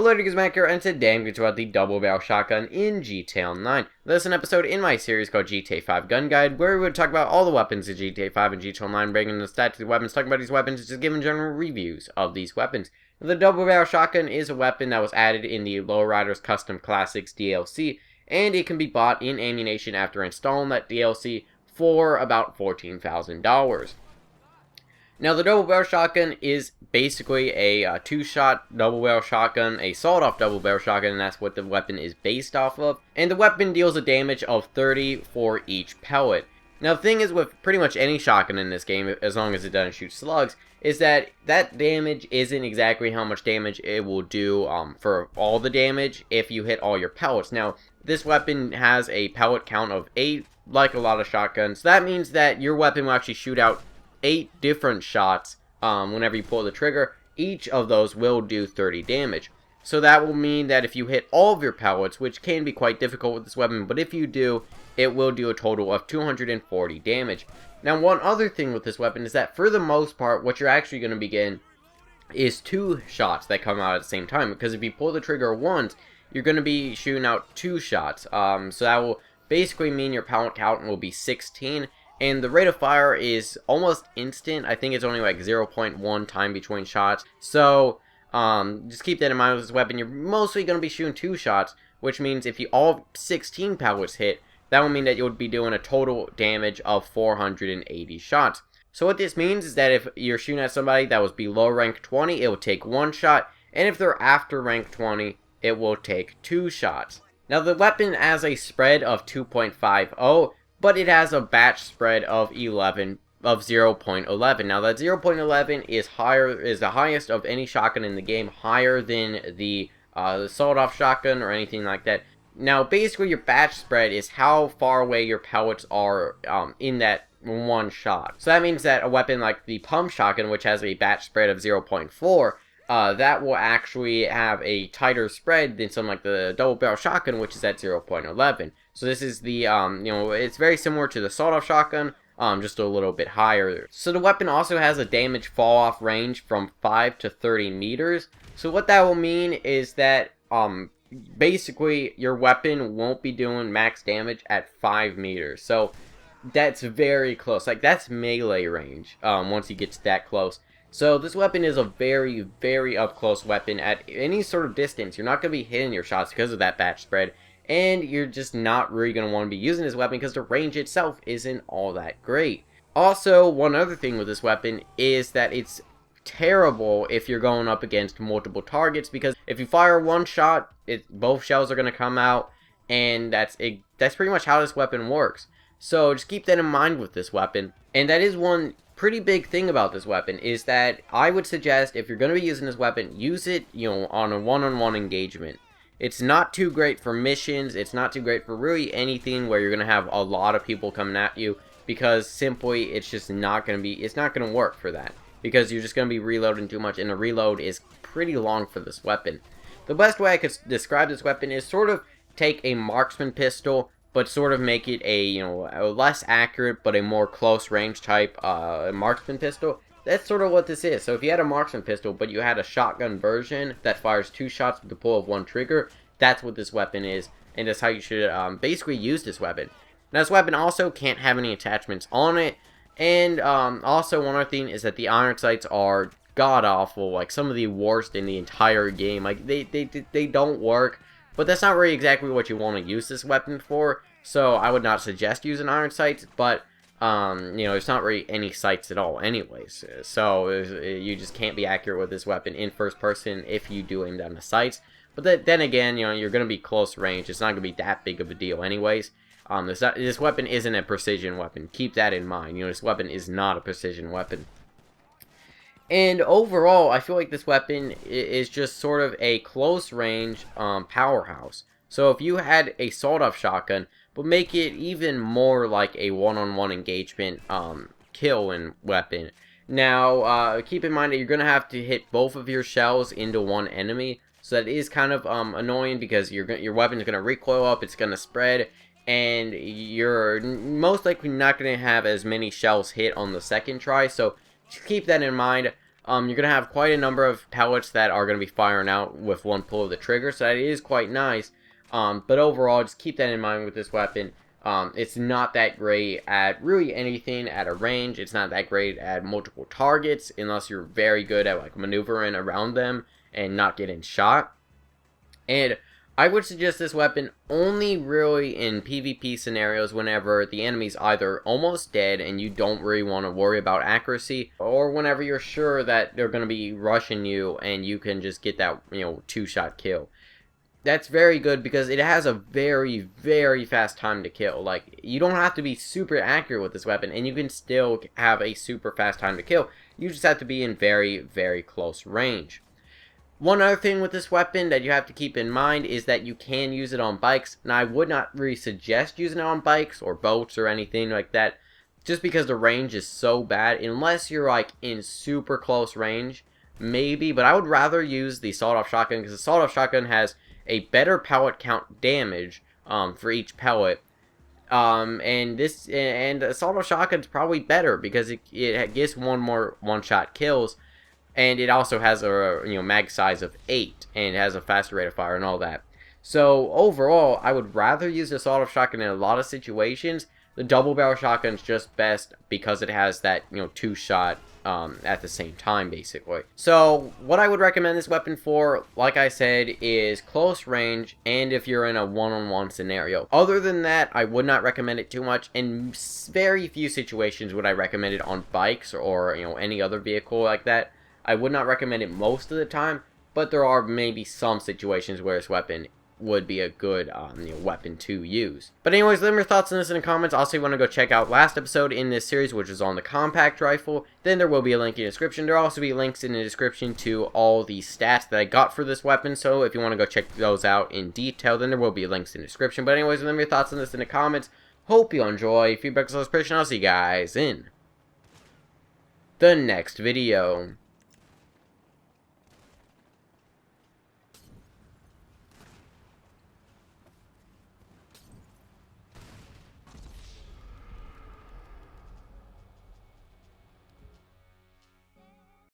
Hello, it is Matt here, and today I'm going to talk about the double barrel shotgun in GTA Online. This is an episode in my series called GTA 5 Gun Guide, where we would talk about all the weapons in GTA 5 and GTA Online, breaking the stats of the weapons, talking about these weapons, and just giving general reviews of these weapons. The double barrel shotgun is a weapon that was added in the Lowriders Custom Classics DLC, and it can be bought in ammunition after installing that DLC for about $14,000. Now, the double barrel shotgun is basically a two-shot double barrel shotgun, a sawed-off double barrel shotgun, and that's what the weapon is based off of. And the weapon deals a damage of 30 for each pellet. Now, the thing is with pretty much any shotgun in this game, as long as it doesn't shoot slugs, is that that damage isn't exactly how much damage it will do for all the damage if you hit all your pellets. Now, this weapon has a pellet count of 8, like a lot of shotguns. So that means that your weapon will actually shoot out 8 different shots whenever you pull the trigger. Each of those will do 30 damage. So that will mean that if you hit all of your pellets, which can be quite difficult with this weapon, but if you do, it will do a total of 240 damage. Now, one other thing with this weapon is that for the most part, what you're actually going to be getting is 2 shots that come out at the same time, because if you pull the trigger once, you're going to be shooting out 2 shots. So that will basically mean your pellet count will be 16. And the rate of fire is almost instant. I think it's only like 0.1 time between shots. So, just keep that in mind with this weapon. You're mostly going to be shooting 2 shots, which means if you all 16 pellets hit, that will mean that you'll be doing a total damage of 480 shots. So what this means is that if you're shooting at somebody that was below rank 20, it will take 1 shot. And if they're after rank 20, it will take 2 shots. Now, the weapon has a spread of 2.50. But it has a batch spread of 0.11. Now that 0.11 is the highest of any shotgun in the game, higher than the sawed-off shotgun or anything like that. Now, basically, your batch spread is how far away your pellets are in that one shot. So that means that a weapon like the pump shotgun, which has a batch spread of 0.4, that will actually have a tighter spread than something like the double barrel shotgun, which is at 0.11. So this is the, it's very similar to the sawed-off shotgun, just a little bit higher. So the weapon also has a damage fall-off range from 5 to 30 meters. So what that will mean is that, basically, your weapon won't be doing max damage at 5 meters. So that's very close. Like, that's melee range, once you get to that close. So this weapon is a very, very up-close weapon at any sort of distance. You're not going to be hitting your shots because of that batch spread. And you're just not really going to want to be using this weapon because the range itself isn't all that great. Also, one other thing with this weapon is that it's terrible if you're going up against multiple targets, because if you fire one shot, both shells are going to come out, and that's pretty much how this weapon works. So just keep that in mind with this weapon. And that is one pretty big thing about this weapon, is that I would suggest if you're going to be using this weapon, use it, on a one-on-one engagement. It's not too great for missions. It's not too great for really anything where you're going to have a lot of people coming at you, because simply it's just not going to work for that, because you're just going to be reloading too much, and the reload is pretty long for this weapon. The best way I could describe this weapon is sort of take a marksman pistol, but sort of make it a less accurate but a more close range type marksman pistol. That's sort of what this is. So if you had a marksman pistol, but you had a shotgun version that fires 2 shots with the pull of 1 trigger, that's what this weapon is, and that's how you should basically use this weapon. Now, this weapon also can't have any attachments on it, and also one other thing is that the iron sights are god-awful, like some of the worst in the entire game. Like, they don't work, but that's not really exactly what you want to use this weapon for, so I would not suggest using iron sights, but there's not really any sights at all anyways, so you just can't be accurate with this weapon in first person if you do aim down the sights. But then again, you're going to be close range. It's not going to be that big of a deal anyways. This weapon isn't a precision weapon. Keep that in mind. This weapon is not a precision weapon. And overall, I feel like this weapon is just sort of a close range powerhouse. So if you had a sawed-off shotgun, but make it even more like a one-on-one engagement kill and weapon. Now, keep in mind that you're going to have to hit both of your shells into one enemy. So that is kind of annoying, because your weapon is going to recoil up, it's going to spread, and you're most likely not going to have as many shells hit on the second try. So just keep that in mind. you're going to have quite a number of pellets that are going to be firing out with one pull of the trigger, so that is quite nice. But overall, just keep that in mind with this weapon. It's not that great at really anything at a range. It's not that great at multiple targets unless you're very good at like maneuvering around them and not getting shot. And I would suggest this weapon only really in PvP scenarios whenever the enemy's either almost dead and you don't really want to worry about accuracy, or whenever you're sure that they're going to be rushing you and you can just get that, two-shot kill. That's very good because it has a very, very fast time to kill. Like, you don't have to be super accurate with this weapon, and you can still have a super fast time to kill. You just have to be in very, very close range. One other thing with this weapon that you have to keep in mind is that you can use it on bikes. Now, I would not really suggest using it on bikes or boats or anything like that, just because the range is so bad. Unless you're, like, in super close range, maybe. But I would rather use the sawed-off shotgun, because the sawed-off shotgun has a better pellet count damage for each pellet, and a sawed-off shotgun's probably better because it gets one-shot kills, and it also has a mag size of 8 and it has a faster rate of fire and all that. So overall, I would rather use the sawed-off shotgun in a lot of situations. The double barrel shotgun's just best because it has that two-shot at the same time, basically. So what I would recommend this weapon for, like I said, is close range and if you're in a one-on-one scenario. Other than that, I would not recommend it too much. In very few situations would I recommend it on bikes or any other vehicle like that. I would not recommend it most of the time, but there are maybe some situations where this weapon would be a good weapon to use. But anyways, let me know your thoughts on this in the comments. Also, you want to go check out last episode in this series, which is on the compact rifle. Then there will be a link in the description. There will also be links in the description to all the stats that I got for this weapon. So if you want to go check those out in detail, then there will be links in the description. But anyways, let me know your thoughts on this in the comments. Hope you enjoy. Feedback is always appreciated. I'll see you guys in the next video.